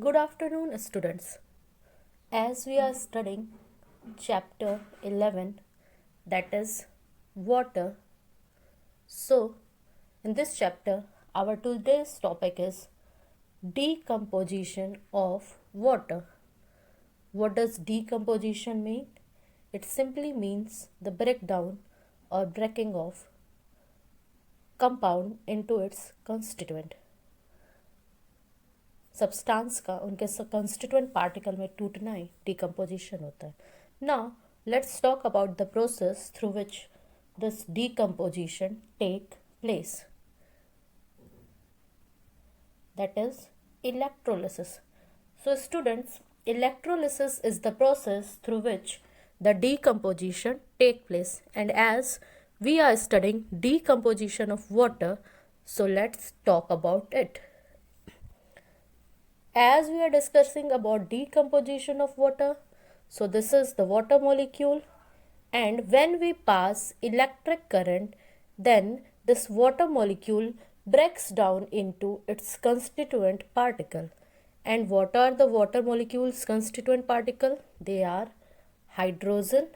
Good afternoon, students. As we are studying chapter 11, that is water. So, in this chapter, our today's topic is decomposition of water. What does decomposition mean? It simply means the breakdown or breaking of compound into its constituent. Substance का उनके constituent particle में टूटना ही decomposition होता है. Now let's talk about the process through which this decomposition take place. That is electrolysis. So students, electrolysis is the process through which the decomposition take place, and as we are studying decomposition of water, so let's talk about it. As we are discussing about decomposition of water, so this is the water molecule, and when we pass electric current, then this water molecule breaks down into its constituent particle. And what are the water molecules constituent particle? They are hydrogen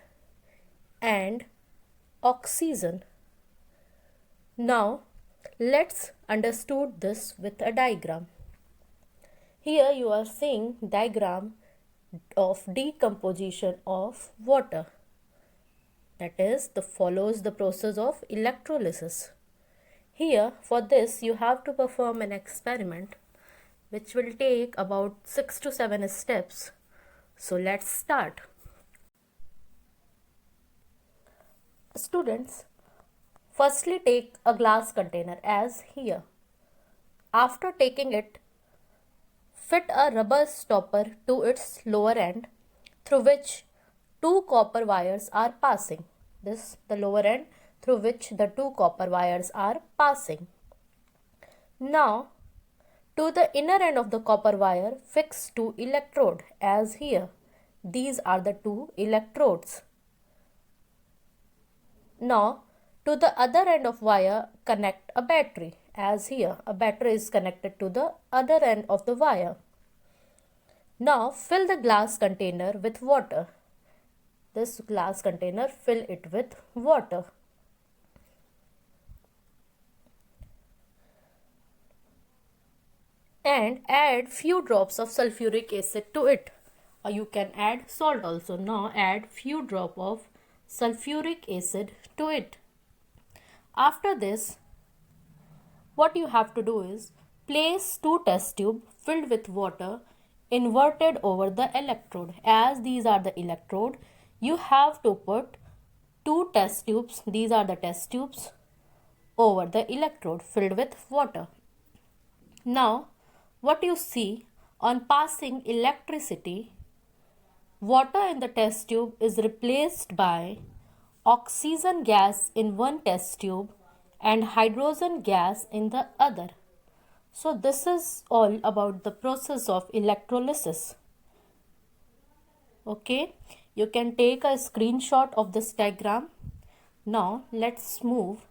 and oxygen. Now let's understand this with a diagram. Here you are seeing diagram of decomposition of water. That is, follows the process of electrolysis. Here for this you have to perform an experiment which will take about 6 to 7 steps. So let's start. Students, firstly take a glass container as here. After taking it, fit a rubber stopper to its lower end through which two copper wires are passing. This the lower end through which the two copper wires are passing. Now to the inner end of the copper wire fix two electrode as here. These are the two electrodes. Now to the other end of wire connect a battery as here. A battery is connected to the other end of the wire. Now fill the glass container with water. This glass container, fill it with water. And add few drops of sulfuric acid to it. Or you can add salt also. Now add few drop of sulfuric acid to it. After this, what you have to do is place two test tube filled with water inverted over the electrode. As these are the electrode, you have to put two test tubes, these are the test tubes, over the electrode filled with water. Now what you see, on passing electricity, water in the test tube is replaced by oxygen gas in one test tube and hydrogen gas in the other. So this is all about the process of electrolysis. Okay, you can take a screenshot of this diagram. Now let's move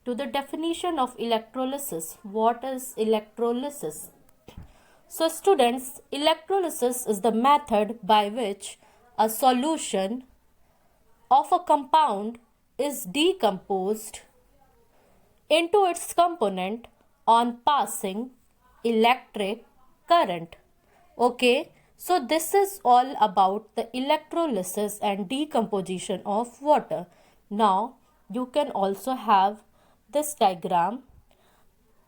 to the definition of electrolysis. What is electrolysis? So students, electrolysis is the method by which a solution of a compound is decomposed into its component on passing electric current. Okay, so this is all about the electrolysis and decomposition of water. Now you can also have this diagram.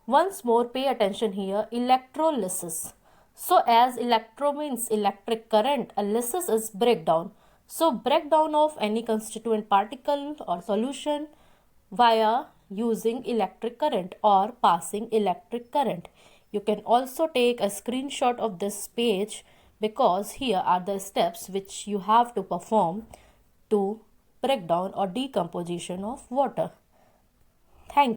Once more pay attention here, electrolysis. So as electro means electric current, a lysis is breakdown. So breakdown of any constituent particle or solution via using electric current or passing electric current. You can also take a screenshot of this page because here are the steps which you have to perform to breakdown or decomposition of water. Thank you.